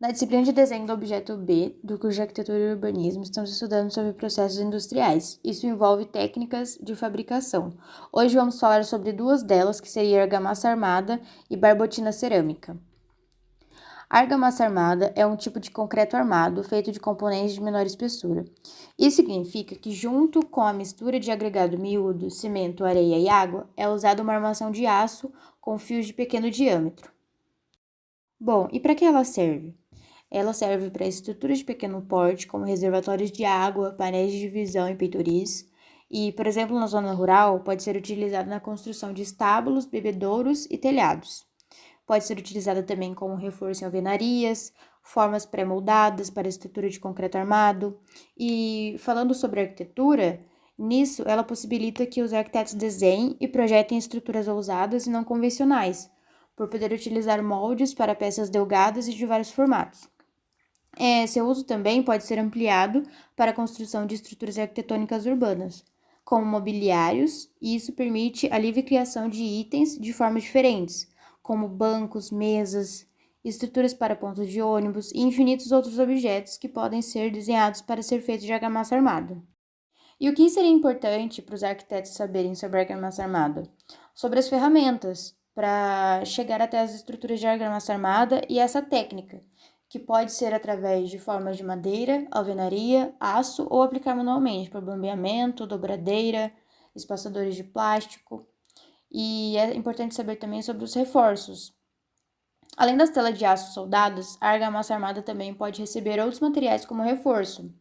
Na disciplina de desenho do objeto B, do curso de Arquitetura e Urbanismo, estamos estudando sobre processos industriais. Isso envolve técnicas de fabricação. Hoje vamos falar sobre duas delas, que seria argamassa armada e barbotina cerâmica. A argamassa armada é um tipo de concreto armado feito de componentes de menor espessura. Isso significa que, junto com a mistura de agregado miúdo, cimento, areia e água, é usada uma armação de aço com fios de pequeno diâmetro. Bom, e para que ela serve? Ela serve para estruturas de pequeno porte, como reservatórios de água, painéis de divisão e peitoris. E, por exemplo, na zona rural, pode ser utilizada na construção de estábulos, bebedouros e telhados. Pode ser utilizada também como reforço em alvenarias, formas pré-moldadas para estrutura de concreto armado. E, falando sobre arquitetura, nisso ela possibilita que os arquitetos desenhem e projetem estruturas ousadas e não convencionais, por poder utilizar moldes para peças delgadas e de vários formatos. Seu uso também pode ser ampliado para a construção de estruturas arquitetônicas urbanas, como mobiliários, e isso permite a livre criação de itens de formas diferentes, como bancos, mesas, estruturas para pontos de ônibus e infinitos outros objetos que podem ser desenhados para ser feitos de argamassa armada. E o que seria importante para os arquitetos saberem sobre a argamassa armada? Sobre as ferramentas para chegar até as estruturas de argamassa armada e essa técnica, que pode ser através de formas de madeira, alvenaria, aço ou aplicar manualmente para bambeamento, dobradeira, espaçadores de plástico. E é importante saber também sobre os reforços. Além das telas de aço soldadas, a argamassa armada também pode receber outros materiais como reforço.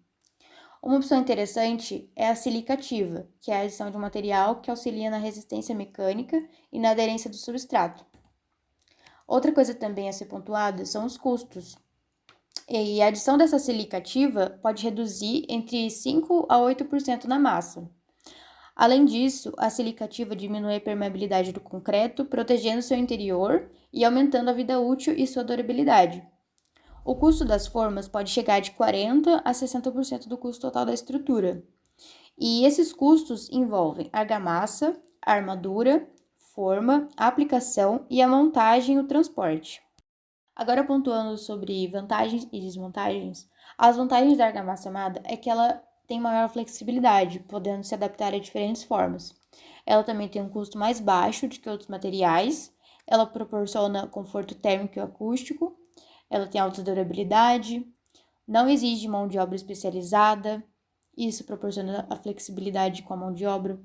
Uma opção interessante é a silicativa, que é a adição de um material que auxilia na resistência mecânica e na aderência do substrato. Outra coisa também a ser pontuada são os custos. E a adição dessa silicativa pode reduzir entre 5 a 8% na massa. Além disso, a silicativa diminui a permeabilidade do concreto, protegendo seu interior e aumentando a vida útil e sua durabilidade. O custo das formas pode chegar de 40% a 60% do custo total da estrutura. E esses custos envolvem argamassa, armadura, forma, aplicação e a montagem e o transporte. Agora, pontuando sobre vantagens e desvantagens, as vantagens da argamassa armada é que ela tem maior flexibilidade, podendo se adaptar a diferentes formas. Ela também tem um custo mais baixo do que outros materiais, ela proporciona conforto térmico e acústico, ela tem alta durabilidade, não exige mão de obra especializada, isso proporciona a flexibilidade com a mão de obra.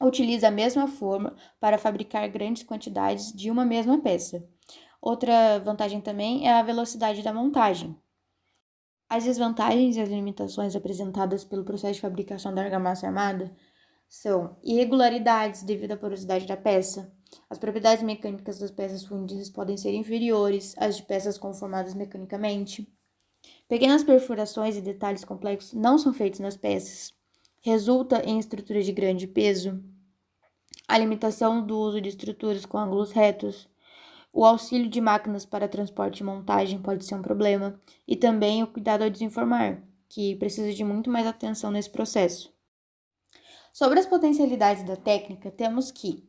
Utiliza a mesma forma para fabricar grandes quantidades de uma mesma peça. Outra vantagem também é a velocidade da montagem. As desvantagens e as limitações apresentadas pelo processo de fabricação da argamassa armada são irregularidades devido à porosidade da peça. As propriedades mecânicas das peças fundidas podem ser inferiores às de peças conformadas mecanicamente. Pequenas perfurações e detalhes complexos não são feitos nas peças. Resulta em estruturas de grande peso. A limitação do uso de estruturas com ângulos retos. O auxílio de máquinas para transporte e montagem pode ser um problema. E também o cuidado ao desenformar, que precisa de muito mais atenção nesse processo. Sobre as potencialidades da técnica, temos que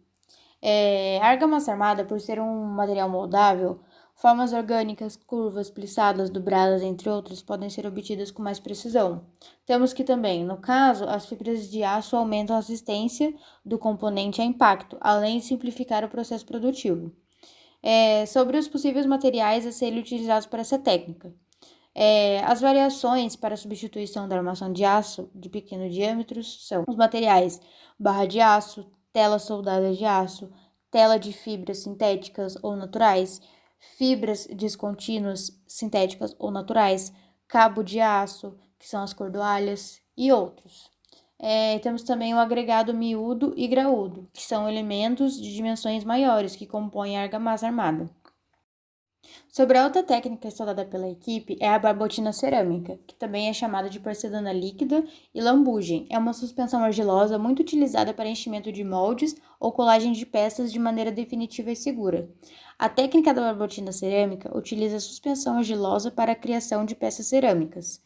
a argamassa armada, por ser um material moldável, formas orgânicas, curvas, plissadas, dobradas, entre outros, podem ser obtidas com mais precisão. Temos que também, no caso, as fibras de aço aumentam a resistência do componente a impacto, além de simplificar o processo produtivo. Sobre os possíveis materiais a serem utilizados para essa técnica. As variações para a substituição da armação de aço de pequeno diâmetro são os materiais barra de aço, tela soldada de aço, tela de fibras sintéticas ou naturais, fibras descontínuas sintéticas ou naturais, cabo de aço, que são as cordoalhas, e outros. Temos também o agregado miúdo e graúdo, que são elementos de dimensões maiores que compõem a argamassa armada. Sobre a outra técnica estudada pela equipe é a barbotina cerâmica, que também é chamada de porcelana líquida e lambugem. É uma suspensão argilosa muito utilizada para enchimento de moldes ou colagem de peças de maneira definitiva e segura. A técnica da barbotina cerâmica utiliza a suspensão argilosa para a criação de peças cerâmicas.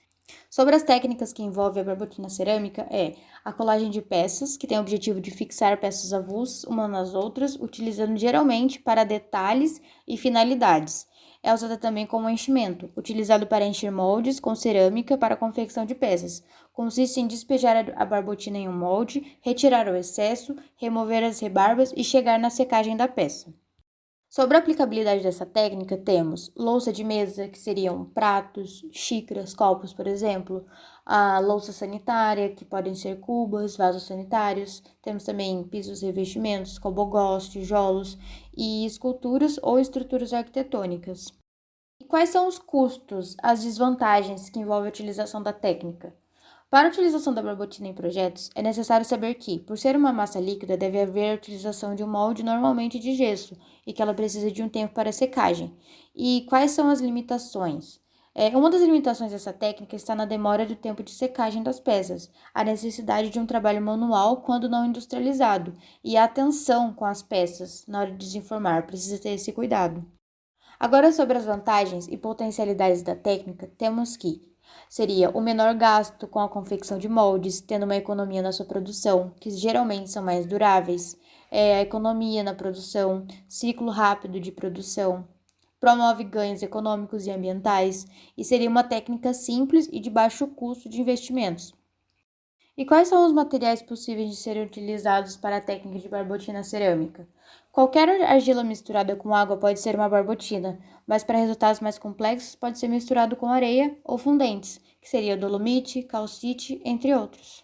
Sobre as técnicas que envolvem a barbotina cerâmica é a colagem de peças, que tem o objetivo de fixar peças avulsas umas nas outras, utilizando geralmente para detalhes e finalidades. É usada também como enchimento, utilizado para encher moldes com cerâmica para a confecção de peças. Consiste em despejar a barbotina em um molde, retirar o excesso, remover as rebarbas e chegar na secagem da peça. Sobre a aplicabilidade dessa técnica, temos louça de mesa, que seriam pratos, xícaras, copos, por exemplo, a louça sanitária, que podem ser cubas, vasos sanitários, temos também pisos e revestimentos, cobogós, tijolos e esculturas ou estruturas arquitetônicas. E quais são os custos, as desvantagens que envolvem a utilização da técnica? Para a utilização da barbotina em projetos, é necessário saber que, por ser uma massa líquida, deve haver a utilização de um molde normalmente de gesso e que ela precisa de um tempo para secagem. E quais são as limitações? Uma das limitações dessa técnica está na demora do tempo de secagem das peças, a necessidade de um trabalho manual quando não industrializado e a atenção com as peças na hora de desenformar, precisa ter esse cuidado. Agora, sobre as vantagens e potencialidades da técnica, temos que seria o menor gasto com a confecção de moldes, tendo uma economia na sua produção, que geralmente são mais duráveis, a economia na produção, ciclo rápido de produção, promove ganhos econômicos e ambientais, e seria uma técnica simples e de baixo custo de investimentos. E quais são os materiais possíveis de serem utilizados para a técnica de barbotina cerâmica? Qualquer argila misturada com água pode ser uma barbotina, mas para resultados mais complexos pode ser misturado com areia ou fundentes, que seria dolomite, calcite, entre outros.